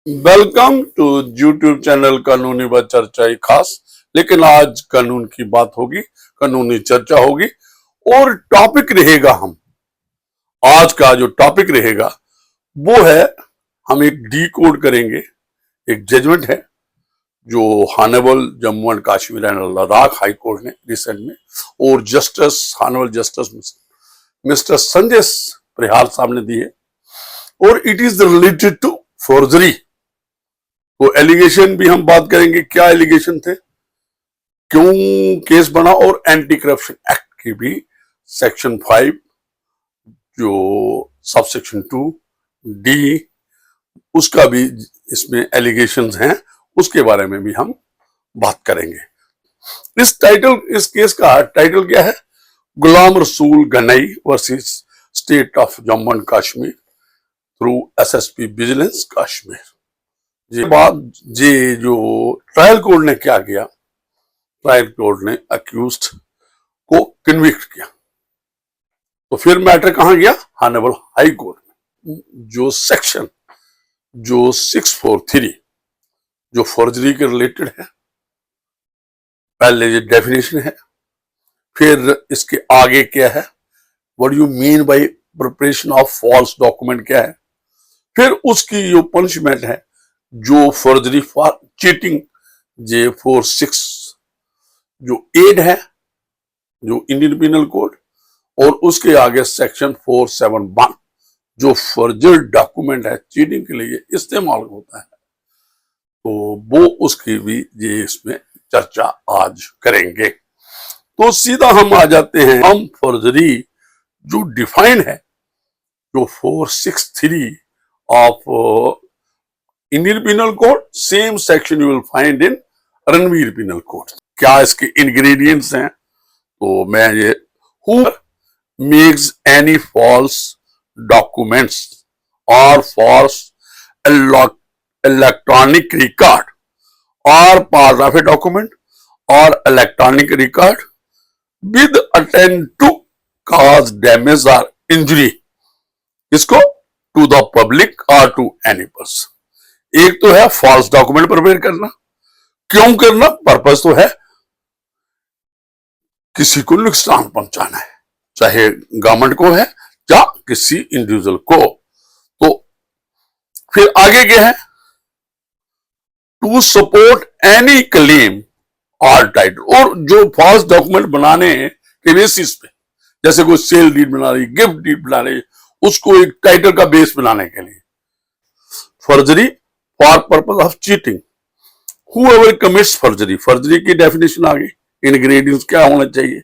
Welcome to YouTube channel कानूनी व चर्चा खास। लेकिन आज कानून की बात होगी, कानूनी चर्चा होगी और टॉपिक रहेगा आज का जो टॉपिक रहेगा वो है, हम एक डी कोड करेंगे। एक जजमेंट है जो honourable Jammu and Kashmir and Ladakh high court ने रिसेंट में और हानेबल जस्टिस मिस्टर संजय प्रहार साहब ने दी है और it is related to forgery. तो एलिगेशन भी हम बात करेंगे, क्या एलिगेशन थे, क्यों केस बना, और एंटी करप्शन एक्ट की भी सेक्शन 5 जो सब सेक्शन 2D उसका भी इसमें एलिगेशंस हैं, उसके बारे में भी हम बात करेंगे। इस केस का टाइटल क्या है? Ghulam Rasool Ganai versus state of Jammu and Kashmir through SSP vigilance Kashmir. ये जो ट्रायल कोर्ट ने क्या किया, ट्रायल कोर्ट ने अक्यूज्ड को कन्विक्ट किया। तो फिर मैटर कहां गया? हानेबल हाई कोर्ट में। जो सेक्शन जो 643 जो फॉर्जरी के रिलेटेड है, पहले ये डेफिनेशन है, फिर इसके आगे क्या है, what do you mean by preparation of false document क्या है, फिर उसकी जो पनिशमेंट है, जो फॉर्जरी फॉर चीटिंग J46 जो 8 है जो इंडियन पिनल कोड, और उसके आगे सेक्शन 471 जो फॉर्जर्ड डॉक्यूमेंट है चीटिंग के लिए इस्तेमाल होता है। तो वो उसकी भी ये इसमें चर्चा आज करेंगे। तो सीधा हम आ जाते हैं, हम फॉर्जरी जो डिफाइन है, जो 463 of Indian Penal Code, same section you will find in Ranbir Penal Code. क्या इसके इंग्रेडिएंट्स हैं? तो मैं ये who makes any false documents और फॉल्स इलेक्ट्रॉनिक रिकॉर्ड और पार्ट ऑफ ए डॉक्यूमेंट और electronic record with intent to cause damage और इंजरी, इसको टू द पब्लिक और टू एनी पर्सन। एक तो है फॉल्स डॉक्यूमेंट प्रिपेयर करना। क्यों करना? पर्पस तो है किसी को नुकसान पहुंचाना है, चाहे गवर्नमेंट को है या किसी इंडिविजुअल को। तो फिर आगे क्या है? टू सपोर्ट एनी क्लेम और टाइटल, और जो फॉल्स डॉक्यूमेंट बनाने के बेसिस पे, जैसे कोई सेल डीड बना रही, गिफ्ट डीड बना रही, उसको एक टाइटल का बेस बनाने के लिए। Forgery for purpose of cheating, whoever commits forgery, forgery की डेफिनेशन आ गई, इंग्रेडिएंट्स क्या होना चाहिए,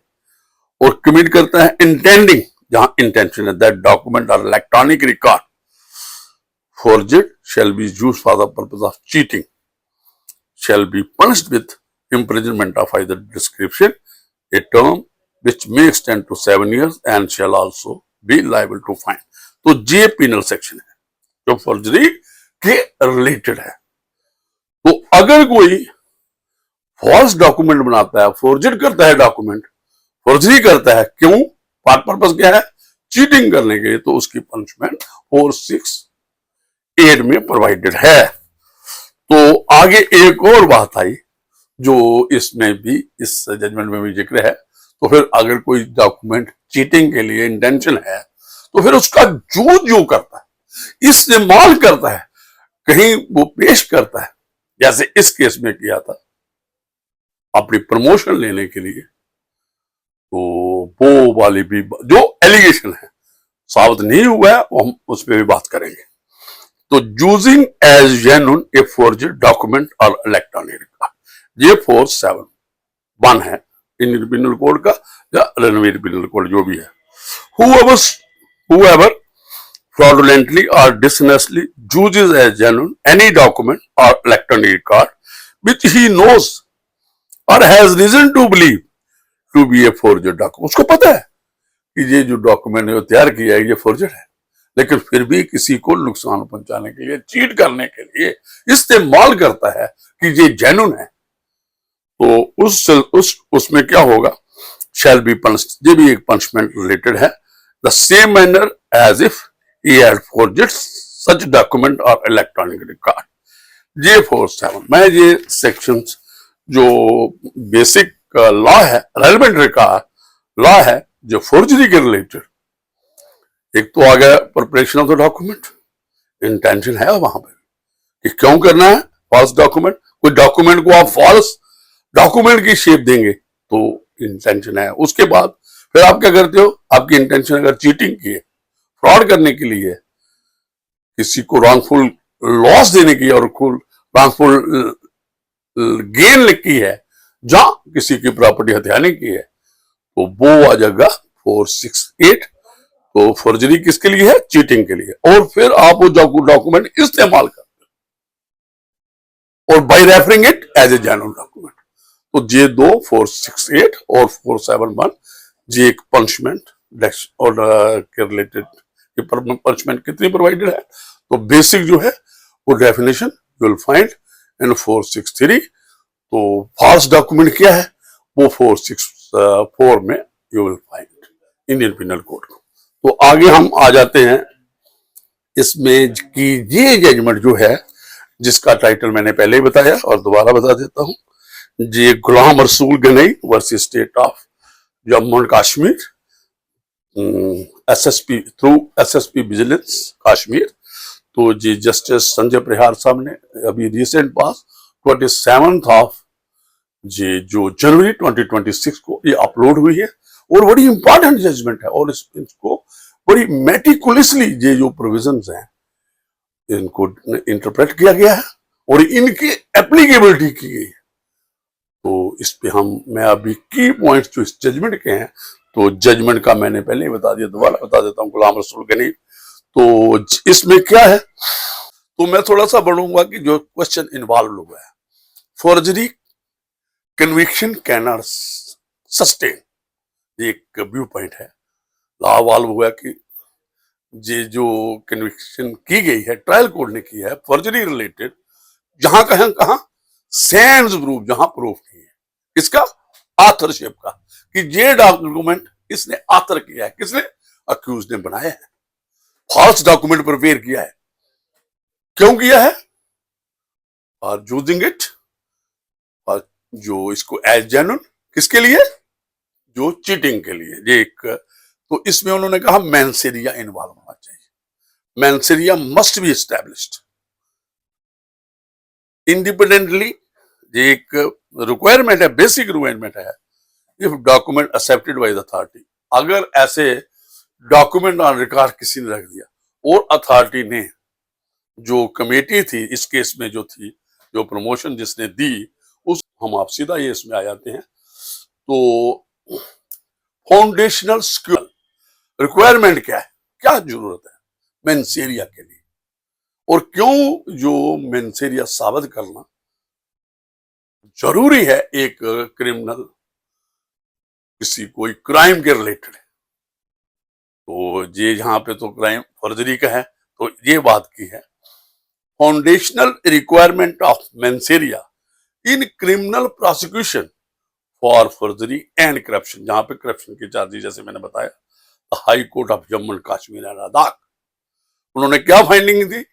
और कमिट करता है इंटेंडिंग, जहां इंटेंशन है दैट डॉक्यूमेंट और electronic record forged shall be used for the purpose of cheating shall be punished with imprisonment of either description, a term which may extend to 7 years and shall also be liable to fine। तो ये penal section है जो forgery के related है। तो अगर कोई false document बनाता है, फॉर्जर्ड करता है डॉक्यूमेंट, फॉर्जरी करता है, क्यों? पर्पस क्या है? चीटिंग करने के लिए, तो उसकी पनिशमेंट 468 में प्रोवाइडेड है। तो आगे एक और बात आई जो इसमें भी, इस जजमेंट में भी जिक्र है। तो फिर अगर कोई डॉक्यूमेंट चीटिंग के लिए इंटेंशन है, तो फिर उसका जो करता है, इस्तेमाल करता है, कहीं वो पेश करता है, जैसे इस केस में किया था अपनी प्रमोशन लेने के लिए, तो वो वाली भी जो एलिगेशन है साबित नहीं हुआ है, वो हम उस पर भी बात करेंगे। तो यूजिंग एज जेन्युइन ए फॉर्जर्ड डॉक्यूमेंट और इलेक्ट्रॉनिक रिकॉर्ड, ये 471 है इंडियन पिनल कोड का या रणवीर पिनल कोड जो भी है। whoever fraudulently or dishonestly uses as genuine any document or electronic record which he knows or has reason to believe to be a forged document। उसको पता है कि ये जो डॉक्यूमेंट है तैयार किया है ये फॉर्जर्ड है, लेकिन फिर भी किसी को नुकसान पहुंचाने के लिए, चीट करने के लिए इस्तेमाल करता है कि ये जेन्युइन है, तो उसमें क्या होगा? shall be punished, ये भी एक पनिशमेंट रिलेटेड है। the same manner as if he had forged such document or electronic record जे 47 मैं ये सेक्शंस जो बेसिक लॉ है, रेलिवेंट का लॉ है जो फोर्जरी के रिलेटेड, एक तो आ गया preparation of the document, intention है वहां पे कि क्यों करना है फॉल्स डॉक्यूमेंट, कोई डॉक्यूमेंट को आप फॉल्स डॉक्यूमेंट की शेप देंगे तो इंटेंशन है। उसके बाद फिर आप क्या करते हो, आपकी इंटेंशन अगर चीटिंग की है, फ्रॉड करने के लिए, किसी को रॉन्गफुल लॉस देने की और रॉन्गफुल गेन की है, जहां किसी की प्रॉपर्टी हथियाने की है, तो वो आ जाएगा 468। तो फर्जरी किसके लिए है, चीटिंग के लिए। और फिर आप वो डॉक्यूमेंट इस्तेमाल करते और by referring it as a genuine document. तो ये दो 468 और 471 ये एक पनिशमेंट और के रिलेटेड पनिशमेंट कितनी प्रोवाइडेड है, तो बेसिक जो है वो डेफिनेशन यू विल फाइंड इन 463। तो फॉल्स डॉक्यूमेंट क्या है वो 464 में you will find Indian Penal code. तो आगे हम आ जाते हैं इसमें कि ये जजमेंट जो है, जिसका टाइटल मैंने पहले ही बताया और दोबारा बता देता हूं, ये Ghulam Rasool Ganai versus state of Jammu and Kashmir, SSP through SSP vigilance Kashmir. तो जी जस्टिस संजय प्रहार साहब ने अभी रिसेंट पास 27 ऑफ जी जो जनवरी 2026 को ये अपलोड हुई है और बड़ी इंपॉर्टेंट जजमेंट है। और इसको बड़ी मेटिकुलसली ये जो प्रोविजंस हैं इनको इंटरप्रेट किया गया है और इनकी एप्लीकेबिलिटी की गई है। तो इस पे मैं अभी की पॉइंट्स जो इस जजमेंट के हैं, तो जजमेंट का मैंने पहले ही बता दिया, दोबारा बता देता हूँ, गुलाम रसूल गनी। तो इसमें क्या है, तो मैं थोड़ा सा बढ़ूंगा कि जो क्वेश्चन इन्वॉल्व हुआ है, forgery conviction can not sustain, एक व्यू पॉइंट है। लॉ इवॉल्व हुआ कि ये जो कन्विक्शन की गई है ट्रायल कोर्ट ने की है फॉर्जरी रिलेटेड, जहां कहां सेंस प्रूफ, जहां प्रूफ नहीं है किसका, ऑथरशिप का, कि ये डॉक्यूमेंट इसने ऑथर किया है, किसने, अक्यूज ने बनाया है, फॉल्स डॉक्यूमेंट प्रिपेयर किया है, क्यों किया है, और यूजिंग इट, और जो इसको एज जेन्युइन किसके लिए, जो चीटिंग के लिए। ये एक, तो इसमें उन्होंने कहा मैंसेरिया इन्वॉल्व होना चाहिए, मैंसेरिया मस्ट बी एस्टैब्लिश्ड इंडिपेंडेंटली। ये एक रिक्वायरमेंट है, बेसिक रिक्वायरमेंट है, if document accepted by the authority. अगर ऐसे डॉक्यूमेंट ऑन रिकॉर्ड किसी ने रख दिया और अथॉरिटी ने, जो कमेटी थी इस केस में जो थी, जो प्रमोशन जिसने दी, उस हम आप सीधा ये इसमें आ जाते हैं। तो फाउंडेशनल स्किल रिक्वायरमेंट क्या है, क्या जरूरत है मैंसेरिया के लिए, और क्यों जो मैंसेरिया साबित करना जरूरी है एक क्रिमिनल, किसी कोई क्राइम के रिलेटेड है। तो ये यहां पे तो क्राइम फर्जरी का है, तो ये बात की है foundational requirement of mens rea in criminal prosecution for forgery and corruption, जहां पे करप्शन के चार्जेस जैसे मैंने बताया high court of Jammu and Kashmir and Ladakh, उन्होंने क्या फाइंडिंग दी,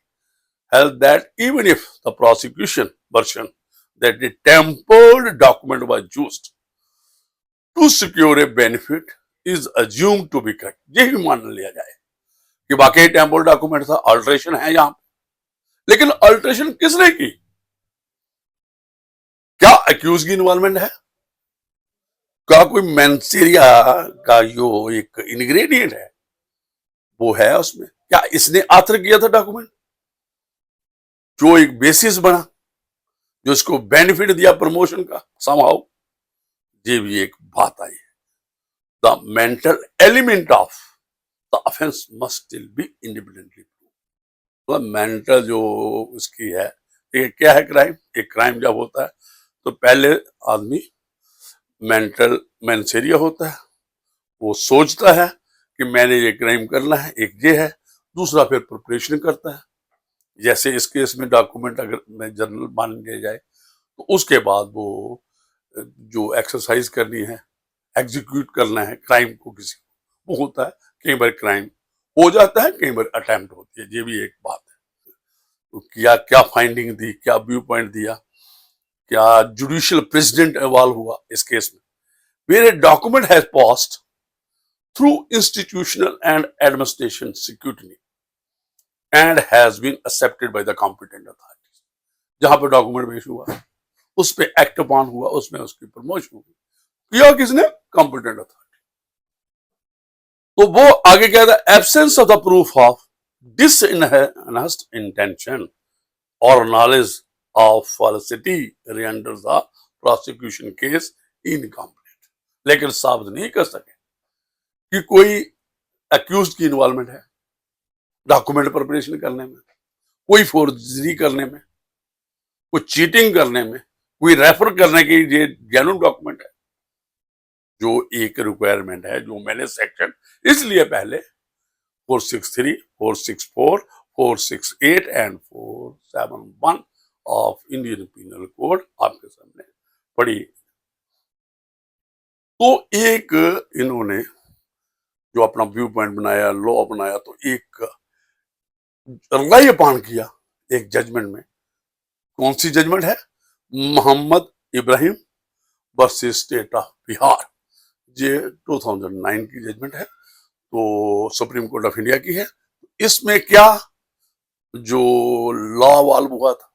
held that even if the prosecution version that the tampered document was used to secure a benefit is assumed to be correct, यही मान लिया जाए कि वाकई टेम्पर्ड डॉक्यूमेंट था, अल्टरेशन है यहां, लेकिन अल्टरेशन किसने की, क्या अक्यूज की इन्वॉल्वमेंट है, क्या कोई मैंसेरिया का जो एक इंग्रेडिएंट है वो है उसमें, क्या इसने आथर किया था डॉक्यूमेंट, जो एक बेसिस बना, जो इसको बेनिफिट दिया प्रमोशन का समहाउ, ये भी एक बात आई है। The mental element of the offence must still be independently prove. तो मेंटल जो उसकी है, ये क्या है क्राइम, एक क्राइम जब होता है तो पहले आदमी मेंटल मैंसेरिया होता है, वो सोचता है कि मैंने ये क्राइम करना है, एक ये है, दूसरा फिर प्रिपरेशन करता है, जैसे इस केस में डॉक्यूमेंट अगर मैं जनरल मान लिया जाए तो उसके बाद वो जो एक्सरसाइज करनी है, एग्जीक्यूट करना है क्राइम को, किसी को वो होता है, कई बार क्राइम हो जाता है, कई बार अटेम्प्ट होती है, ये भी एक बात है। किया, क्या फाइंडिंग दी, क्या व्यू पॉइंट दिया, क्या जुडिशियल प्रेसिडेंट इन्वॉल्व हुआ इस केस में। Where a document has passed through institutional and administration security and has been accepted by the competent authorities. जहां पर डॉक्यूमेंट पेश हुआ, उस पर एक्ट अपॉन हुआ, उसमें उसकी प्रमोशन हुई, किया किसने? Competent authority. तो वो आगे क्या था? Absence of the proof of dishonest intention और knowledge of falsity render the prosecution case incomplete. लेकिन साबित नहीं कर सके कि कोई अक्यूज की इन्वॉल्वमेंट है डॉक्यूमेंट प्रिपरेशन करने में, कोई फोर्जरी करने में, कोई चीटिंग करने में, कोई रेफर करने की ये जेन्युइन डॉक्यूमेंट है जो एक रिक्वायरमेंट है जो मैंने सेक्शन इसलिए पहले 463, 464, 468 and 471 of Indian Penal Code आपके सामने पढ़ी। तो एक इन्होंने जो अपना व्यू पॉइंट बनाया, लॉ बनाया, तो एक रिलाई अपॉन किया एक जजमेंट में। कौन सी जजमेंट है? Mohammad Ibrahim versus state of Bihar. ये 2009 की जजमेंट है, तो सुप्रीम कोर्ट ऑफ इंडिया की है। इसमें क्या जो लॉ वाल्व हुआ था,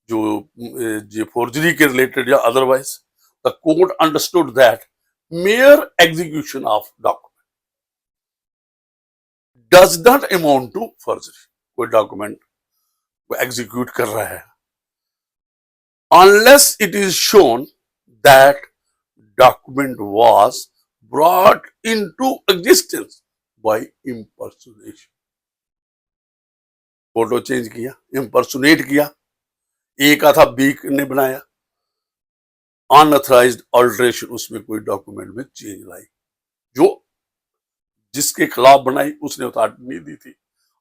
जो फोर्जरी के रिलेटेड या otherwise, the court understood that mere execution of document does not amount to forgery. कोई डॉक्यूमेंट को एग्जीक्यूट कर रहा है unless it is shown that document was brought into existence by impersonation। Photo change किया, impersonate किया, एक आधा बी ने बनाया, अनऑथराइज्ड अल्टरेशन, उसमें कोई डॉक्यूमेंट में चेंज लाई, जो जिसके खिलाफ बनाई उसने अथॉरिटी नहीं दी थी,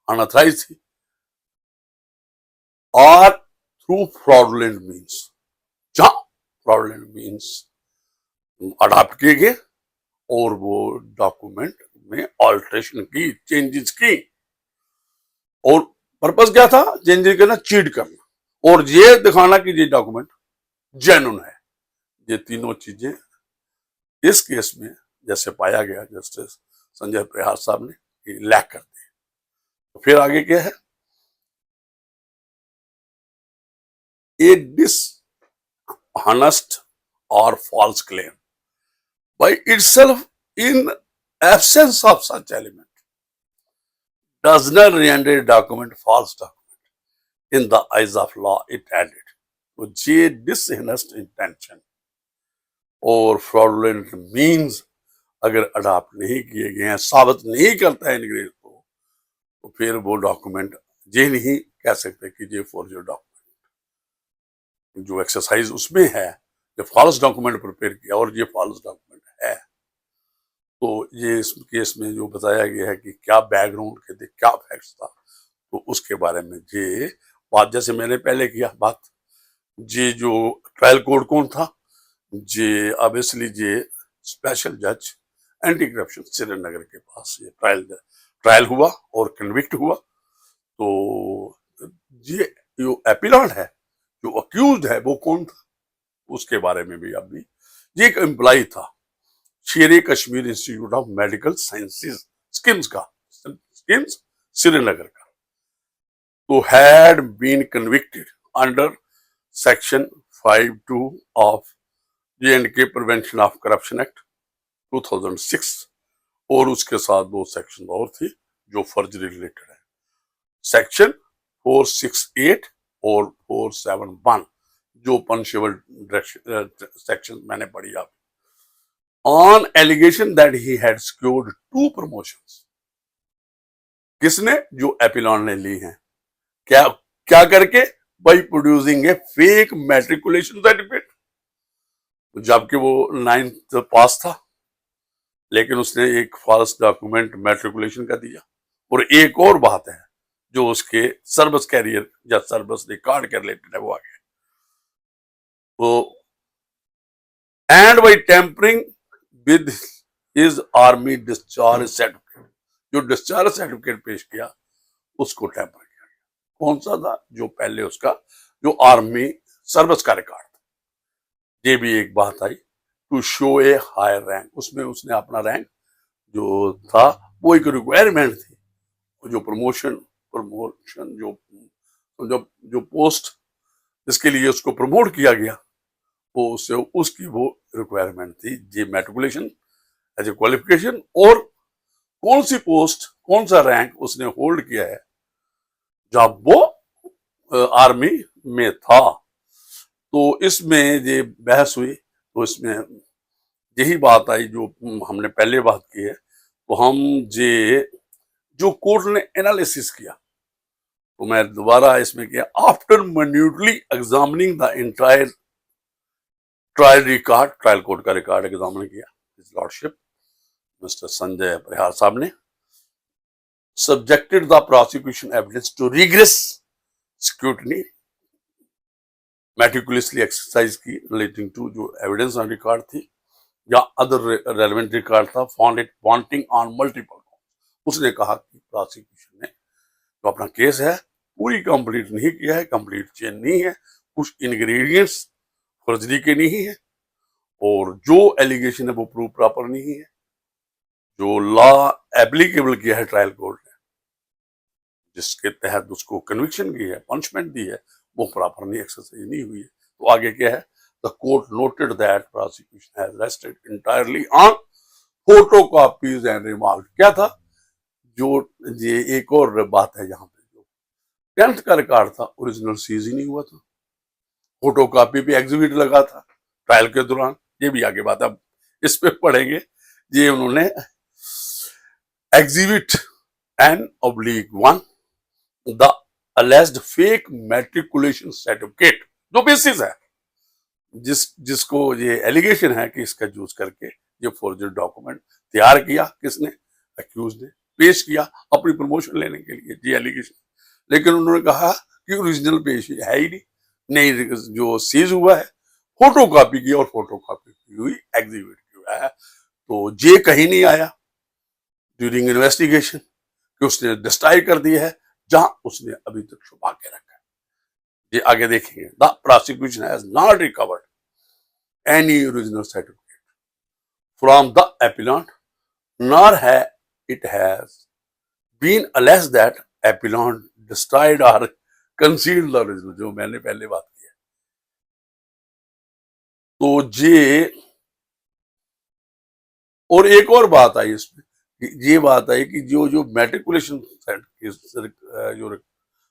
अनऑथराइज्ड थी, और थ्रू फ्रॉडुलेंट मीन्स, जहां फ्रॉडुलेंट मीन्स अडॉप्ट किए गए और वो डॉक्यूमेंट में ऑल्ट्रेशन की, चेंजेस की, और पर्पस क्या था? चेंजेस करना, चीट करना, और ये दिखाना कि ये डॉक्यूमेंट जेन्युइन है। ये तीनों चीजें इस केस में जैसे पाया गया जस्टिस संजय प्रहार साहब ने लैक कर दी। तो फिर आगे क्या है? ए dishonest or false claim by itself in absence of such element does not render a document false document in the eyes of law, it added। तो ये dishonest intention और fraudulent means अगर अडॉप्ट नहीं किए गए हैं, साबित नहीं करता है इंग्रेड को, तो फिर वो डॉक्यूमेंट ये नहीं कह सकते कि ये फॉर्जर डॉक्यूमेंट। जो एक्सरसाइज उसमें है, जो फॉल्स डॉक्यूमेंट प्रिपेयर किया और ये फॉल्स डॉक्यूमेंट है, तो ये इस केस में जो बताया गया है कि क्या बैकग्राउंड के थे, क्या फैक्ट्स था, तो उसके बारे में ये बात, जैसे मैंने पहले किया बात, ये जो ट्रायल कोर्ट कौन था? ये ऑब्वियसली ये स्पेशल जज एंटी करप्शन श्रीनगर के पास ये ट्रायल हुआ और कन्विक्ट हुआ। तो ये जो एपिलॉन है, जो अक्यूज है, वो कौन था उसके बारे में भी अभी, ये एक एम्प्लॉय था Sher Kashmir institute of medical sciences SKIMS का, स्किम्स श्रीनगर का, तो had been convicted under section 52 of J&K prevention of corruption act 2006, और उसके साथ दो सेक्शन और थी जो फर्जरी रिलेटेड है, सेक्शन 468 और 471, जो पनिशेबल सेक्शन मैंने पढ़ी आप, on allegation that he had secured 2 promotions. किसने? जो एपिलॉन ने ली हैं। क्या क्या करके? By producing a fake matriculation certificate. जबकि वो 9th पास था, लेकिन उसने एक फॉल्स डॉक्यूमेंट मैट्रिकुलेशन का दिया। और एक और बात है जो उसके सर्विस कैरियर या सर्विस रिकॉर्ड के रिलेटेड है, वो आगे, तो and by tampering with his army discharge certificate, जो डिस्चार्ज सर्टिफिकेट पेश किया उसको टेम्पर किया गया। कौन सा था? जो पहले उसका जो आर्मी सर्विस का रिकॉर्ड था। ये भी एक बात आई, to show a higher rank, उसमें उसने अपना रैंक जो था वो एक रिक्वायरमेंट थी। जो प्रमोशन प्रमोशन जो जो जो पोस्ट जिसके लिए उसको प्रमोट किया गया वो उससे उसकी वो रिक्वायरमेंट थी, ये मैट्रिकुलेशन एज ए क्वालिफिकेशन, और कौन सी पोस्ट कौन सा रैंक उसने होल्ड किया है जब वो आर्मी में था। तो इसमें ये बहस हुई, तो इसमें यही बात आई जो हमने पहले बात की है। तो हम ये जो कोर्ट ने एनालिसिस किया, तो मैं दोबारा इसमें किया, after minutely examining the entire trial record, trial court का रिकॉर्ड एग्जामिन किया his lordship mister Sanjay Parihar sahab ने, subjected the prosecution evidence to rigorous scrutiny, meticulously exercise की relating to जो एविडेंस ऑन रिकॉर्ड थी या अदर रेलेवेंट रिकॉर्ड था, found it wanting on multiple. उसने कहा कि प्रोसिक्यूशन ने जो अपना केस है पूरी कंप्लीट नहीं किया है, कंप्लीट चेन नहीं है, कुछ इंग्रेडिएंट्स फर्जरी के नहीं है, और जो एलिगेशन है वो प्रूफ प्रॉपर नहीं है। जो लॉ एप्लीकेबल किया है ट्रायल कोर्ट ने, जिसके तहत उसको कन्विक्शन की है, पनिशमेंट दी है, वो प्रॉपर नहीं एक्सरसाइज नहीं हुई है। तो आगे क्या है, the court noted that prosecution has rested entirely on photocopies and remark. क्या था जो ये एक और बात है, यहाँ पे जो 10th का रिकॉर्ड था ओरिजिनल सीज ही नहीं हुआ था, फोटोकॉपी पे एग्जिबिट लगा था ट्रायल के दौरान। ये भी आगे बात, अब इस पे पढ़ेंगे। ये उन्होंने exhibit N/1 the alleged fake matriculation certificate, जो बेसिस है जिसको ये एलिगेशन है कि इसका यूज करके ये फॉर्जरी डॉक्यूमेंट तैयार किया, किसने? अक्यूज ने पेश किया अपनी प्रमोशन लेने के लिए, ये एलिगेशन। लेकिन उन्होंने कहा कि ओरिजिनल पेश है ही नहीं, जो सीज हुआ है फोटो कॉपी की, और फोटो कॉपी की हुई एग्जिबिट हुआ है। तो ये कहीं नहीं आया ड्यूरिंग इन्वेस्टिगेशन कि उसने डिस्ट्रॉय कर दिया है, जहां उसने अभी तक छुपा के रखा है। ये आगे देखेंगे। The prosecution has not recovered any original certificate from the appellant, nor it has been alleged that appellant destroyed or concealed the original, जो मैंने पहले बात की है। तो ये और एक और बात आई इसमें, ये बात आई कि जो मैट्रिकुलेशन जो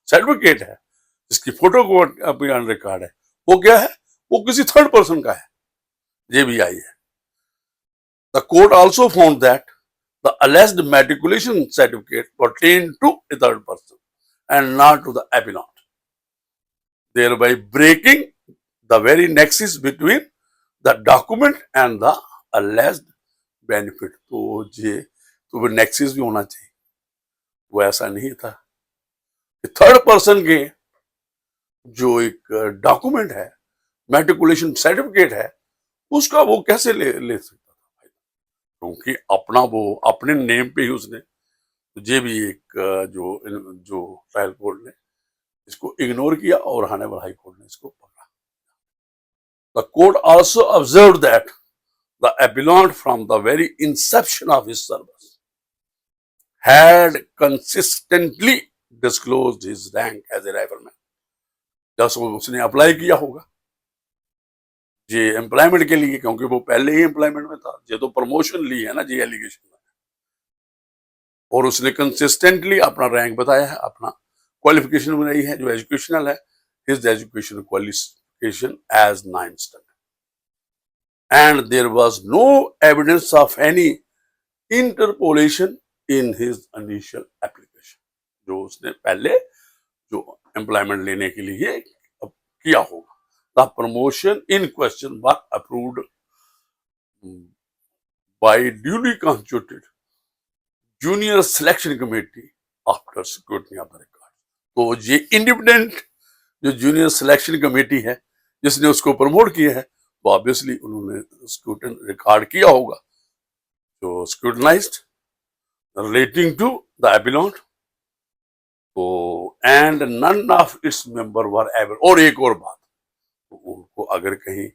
सर्टिफिकेट है जिसकी फोटो कॉपी ऑन रिकॉर्ड है, वो क्या है? वो किसी थर्ड पर्सन का है। ये भी आई है। The court also found that the alleged matriculation certificate pertained to a third person and not to the appellant, thereby breaking the very nexus between the document and the alleged benefit। तो ये तो Nexis भी होना चाहिए, वो ऐसा नहीं था। थर्ड पर्सन के जो एक डॉक्यूमेंट है, मैट्रिकुलेशन सर्टिफिकेट है, उसका वो कैसे ले सकता था? क्योंकि अपना वो अपने नेम पे ही उसने, तो ये भी एक जो ट्रायल कोर्ट ने इसको इग्नोर किया और हानेबल हाई कोर्ट ने इसको पकड़ा। The court also observe that the appellant from the very inception of his service had consistently disclosed his rank as a rifleman। जब उसने अप्लाई किया होगा ये एम्प्लॉयमेंट के लिए, क्योंकि वो पहले ही एम्प्लॉयमेंट में था, ये तो प्रमोशन ली है ना जी एलिगेशन में, और उसने कंसिस्टेंटली अपना रैंक बताया है, अपना क्वालिफिकेशन बनाई है जो एजुकेशनल है, his education qualification as 9th standard, and there was no evidence of any interpolation in his initial application। जो उसने पहले जो एम्प्लॉयमेंट लेने के लिए किया होगा। The promotion in question was approved by duly constituted junior selection committee after scrutiny of the record। तो ये इंडिपेंडेंट जो जूनियर सिलेक्शन कमेटी है जिसने उसको प्रमोट किया है, तो ऑब्वियसली उन्होंने स्क्रूटन रिकॉर्ड किया होगा, जो scrutinized relating to the appellant तो and none of its member whatever, और एक और बात, तो उनको अगर कहीं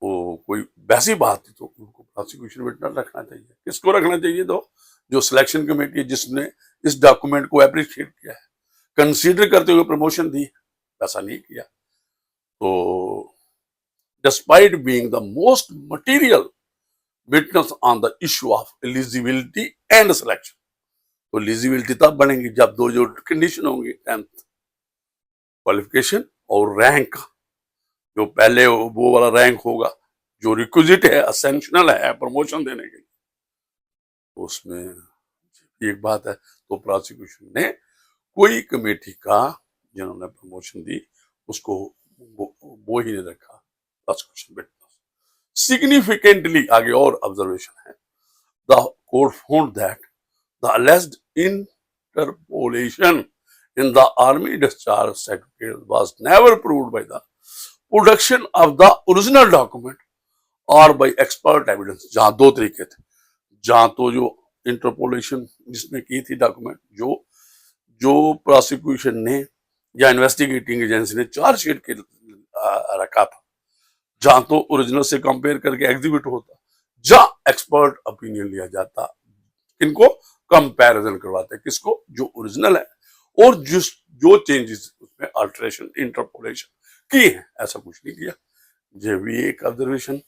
वो कोई वैसी बात थी तो उनको प्रोसिक्यूशन विटनेस रखना चाहिए। किसको रखना चाहिए? तो जो सिलेक्शन कमेटी है जिसने इस डॉक्यूमेंट को अप्रिशिएट किया है, कंसीडर करते हुए प्रमोशन दी, ऐसा नहीं किया। तो despite being the most material witness on the issue of eligibility and selection, तो एलिजिबिलिटी तब बनेगी जब दो जो कंडीशन होंगी, 10th क्वालिफिकेशन और रैंक, जो पहले वो वाला रैंक होगा जो रिक्विजिट है, असेंशनल है प्रमोशन देने के लिए, तो उसमें एक बात है। तो प्रोसिक्यूशन ने कोई कमेटी का जिन्होंने प्रमोशन दी उसको वो ही नहीं रखा प्रोसिक्यूशन विटनेस। सिग्निफिकेंटली आगे और ऑब्जर्वेशन है, the court found that the alleged interpolation in the army discharge certificate was never proved by the production of the original document और by expert evidence। जहां दो तरीके थे, जहां तो जो इंटरपोलेशन जिसने की थी डॉक्यूमेंट, जो जो प्रोसिक्यूशन ने या इन्वेस्टिगेटिंग एजेंसी ने चार्जशीट के रखा था, जहां तो ओरिजिनल से कंपेयर करके एग्जीक्यूट होता, जहां एक्सपर्ट ओपिनियन लिया जाता, किनको कंपैरिजन करवाते, किसको? जो ओरिजिनल है और जिस जो चेंजेस उसमें अल्टरेशन इंटरपोलेशन की है, ऐसा कुछ नहीं किया। ये भी एक ऑब्जर्वेशन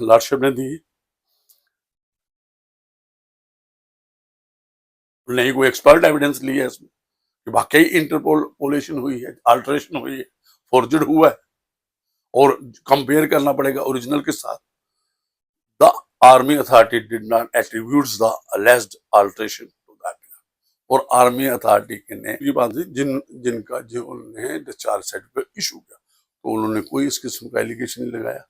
लॉर्डशिप ने दी। नहीं कोई एक्सपर्ट एविडेंस ली है इसमें कि वाकई इंटरपोलेशन हुई है, अल्टरेशन हुई है, फॉर्जड हुआ है, और कंपेयर करना पड़ेगा ओरिजिनल के साथ। The army authority did not attributes the alleged alteration to that, और आर्मी अथॉरिटी ने ये बात थी जिनका जिन्होंने डिस्चार्ज सर्टिफिकेट इशू किया, तो उन्होंने कोई इस किस्म का एलिगेशन नहीं लगाया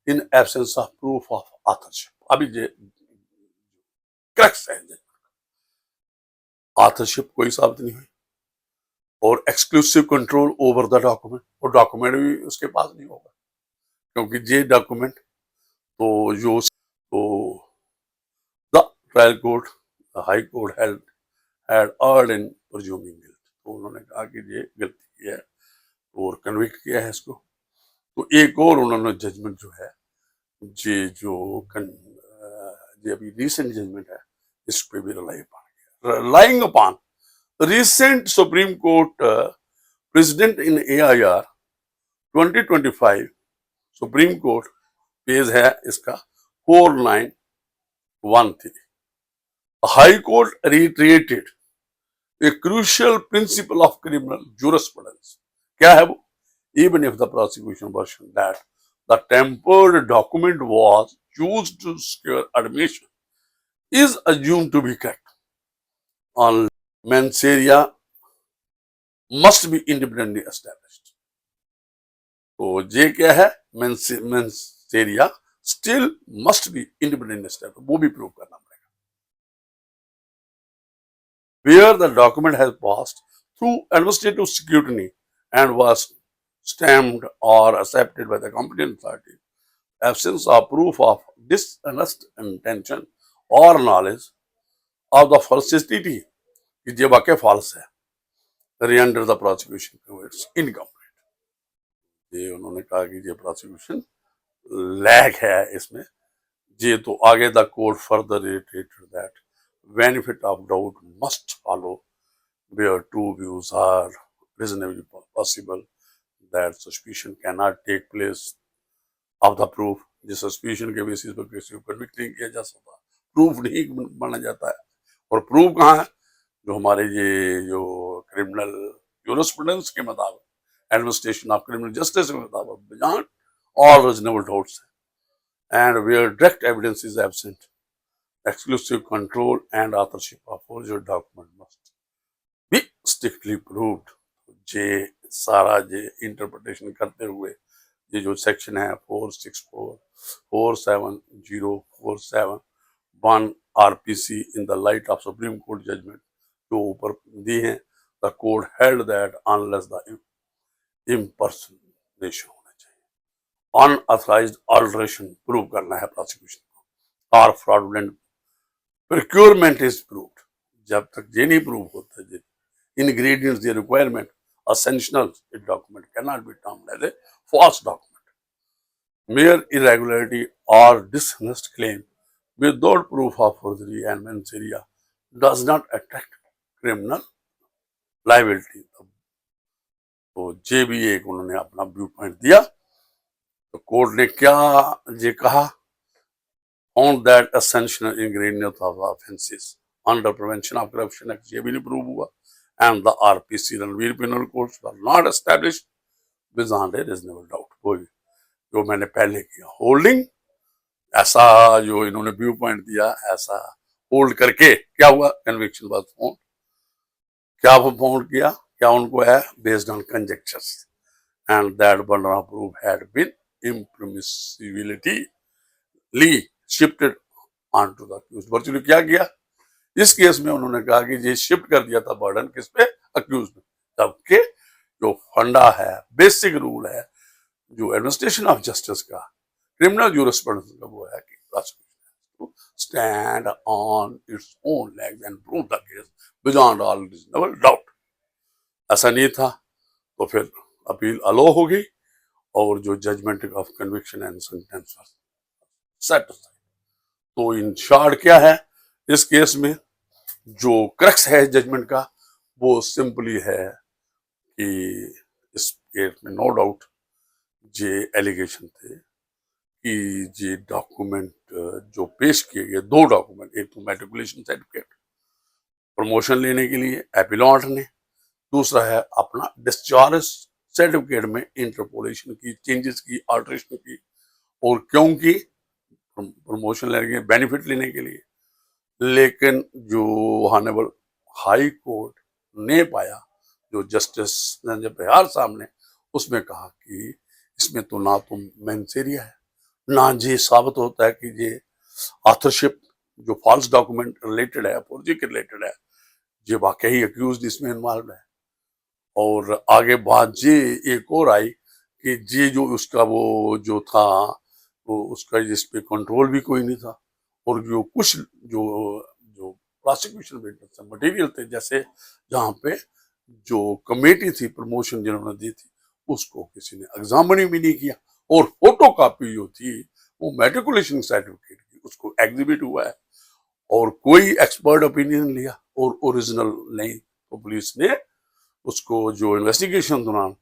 in absence of proof of authorship. अभी ये क्रक्स है, ऑथरशिप कोई साबित नहीं हुई और exclusive control over the document, और डॉक्यूमेंट भी उसके पास नहीं होगा, क्योंकि ये डॉक्यूमेंट तो जो तो the trial court, high court had earned in presuming guilt, तो उन्होंने कहा कि ये गलती की है और कन्विक्ट किया है इसको। तो एक और उन्होंने जजमेंट जो है, ये जो ये अभी रिसेंट जजमेंट है, इस पे भी relying upon recent Supreme Court precedent in AIR 2025, Supreme Court page है इसका 4913। High Court reiterated a crucial principle of criminal jurisprudence। क्या है वो? Even if the prosecution version that the tempered document was used to secure admission is assumed to be correct, on mens rea must be independently established। तो ये क्या है? mens rea still must be independently established, वो भी prove करना पड़ेगा। Where the document has passed through administrative scrutiny and was stamped or accepted by the competent authority, absence of proof of dishonest intention or knowledge of the falsity कि ये वाकई false है, re-under the prosecution it's incomplete। ये उन्होंने कहा कि ये prosecution lag है इसमें। ये तो आगे the court further reiterated that benefit of doubt must follow where two views are reasonably possible, that suspicion cannot take place of the proof। जिस सस्पिशन के बेसिस पर किसी को कन्विक्ट नहीं किया जा सकता, प्रूफ नहीं माना जाता है। और प्रूफ कहाँ है? जो हमारे ये जो क्रिमिनल यूरिस्प्रूडेंस के मुताबिक, एडमिनिस्ट्रेशन ऑफ क्रिमिनल जस्टिस के मुताबिक, बियॉन्ड ऑल रीजनेबल डाउट्स है, and where direct evidence is absent, exclusive control and authorship of forged document must be strictly proved। जे सारा जे इंटरप्रिटेशन करते हुए ये जो सेक्शन है 464, 470, 471 RPC in the light of Supreme Court judgement जो ऊपर दी हैं, the court held that unless the impersonation होना चाहिए, अनऑथराइज्ड अल्टरेशन प्रूव करना है प्रोसिक्यूशन को, और फ्रॉडुलेंट प्रोक्योरमेंट इज प्रूव्ड, जब तक ये नहीं प्रूव होता जे ingredients, the requirement, essential, a document cannot be termed as a false document. Mere irregularity or dishonest claim without proof of forgery and mensaria does not attract criminal liability. तो ये भी एक उन्होंने अपना व्यू पॉइंट दिया। तो court ने क्या ये कहा, found that essential ingredients of offences under Prevention of Corruption Act ये भी नहीं प्रूव हुआ, and the RPC Ranveer penal codes were not established beyond a reasonable doubt। वही जो मैंने पहले किया, होल्डिंग, ऐसा जो इन्होंने व्यू पॉइंट दिया, ऐसा होल्ड करके क्या हुआ, कन्विक्शन वाज फाउंड। क्या फाउंड किया, क्या उनको है, based on conjectures and that burden of proof had been impermissibly shifted on to the accused. Virtually क्या किया इस केस में, उन्होंने कहा कि ये शिफ्ट कर दिया था बर्डन किस पे, अक्यूज्ड पे। जबकि जो फंडा है, बेसिक रूल है जो एडमिनिस्ट्रेशन ऑफ जस्टिस का, क्रिमिनल ज्यूरिस्प्रूडेंस का, वो है कि prosecution stand on its own legs and prove the case beyond all reasonable doubt। ऐसा नहीं था, तो फिर अपील अलो हो गई और जो judgement of conviction and sentence set. तो इन शॉर्ट क्या है इस केस में, जो क्रक्स है जजमेंट का वो सिंपली है कि इस केस में नो डाउट जे एलिगेशन थे कि ये डॉक्यूमेंट जो पेश किए गए, दो डॉक्यूमेंट, एक तो मैट्रिकुलेशन सर्टिफिकेट प्रमोशन लेने के लिए एपिलॉन्ट ने, दूसरा है अपना डिस्चार्ज सर्टिफिकेट में इंटरपोलेशन की, चेंजेस की, अल्टरेशन की, और क्योंकि प्रमोशन लेने के बेनिफिट लेने के लिए। लेकिन जो ऑनरेबल हाई कोर्ट ने पाया, जो जस्टिस संजय बयार साहब ने, उसमें कहा कि इसमें तो ना तो मेंसेरिया है, ना ये साबित होता है कि ये ऑथरशिप जो फॉल्स डॉक्यूमेंट रिलेटेड है, फॉर्जी के रिलेटेड है, ये वाकई अक्यूज्ड इसमें इन्वॉल्व है। और आगे बात ये एक और आई कि ये जो उसका वो जो था, वो उसका जिस पे कंट्रोल भी कोई नहीं था, और जो कुछ जो जो प्रोसिक्यूशन विटनेस मटेरियल थे, जैसे जहाँ पे जो कमेटी थी प्रमोशन जिन्होंने दी थी, उसको किसी ने एग्जामिन भी नहीं किया, और फोटो कॉपी जो थी वो मैट्रिकुलेशन सर्टिफिकेट की, उसको एग्जिबिट हुआ है, और कोई एक्सपर्ट ओपिनियन लिया और ओरिजिनल नहीं। तो पुलिस ने उसको जो इन्वेस्टिगेशन दौरान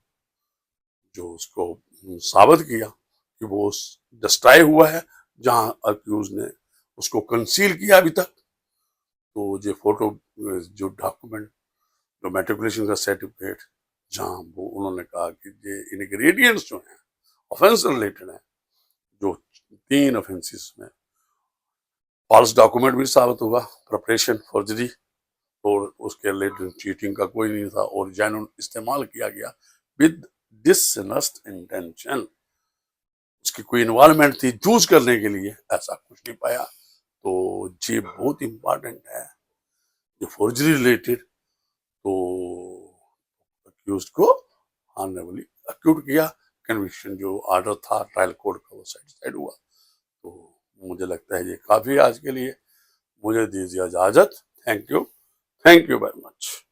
जो उसको साबित किया कि वो डिस्ट्रॉय हुआ है, जहां अक्यूज ने उसको कंसील किया अभी तक। तो ये फोटो जो डॉक्यूमेंट जो मैट्रिकुलेशन का सर्टिफिकेट, जहां वो उन्होंने कहा कि ये इनग्रेडिएंट्स जो हैं ऑफेंस रिलेटेड है, जो 3 ऑफेंसेस में फॉल्स डॉक्यूमेंट भी साबित हुआ, प्रिपरेशन, फॉर्जरी, और उसके रिलेटेड चीटिंग का कोई नहीं था, और जेन्युइन इस्तेमाल किया गया विद डिसऑनेस्ट इंटेंशन, उसकी कोई इन्वॉल्वमेंट थी चूज करने के लिए, ऐसा कुछ नहीं पाया। तो ये बहुत इंपॉर्टेंट है, ये फॉर्जरी रिलेटेड। तो अक्यूज्ड को ऑनरेबली अक्यूट किया, कन्विक्शन जो ऑर्डर था ट्रायल कोर्ट का वो सेटिस्फाइड हुआ। तो मुझे लगता है ये काफी आज के लिए, मुझे दीजिए इजाजत। Thank you very much.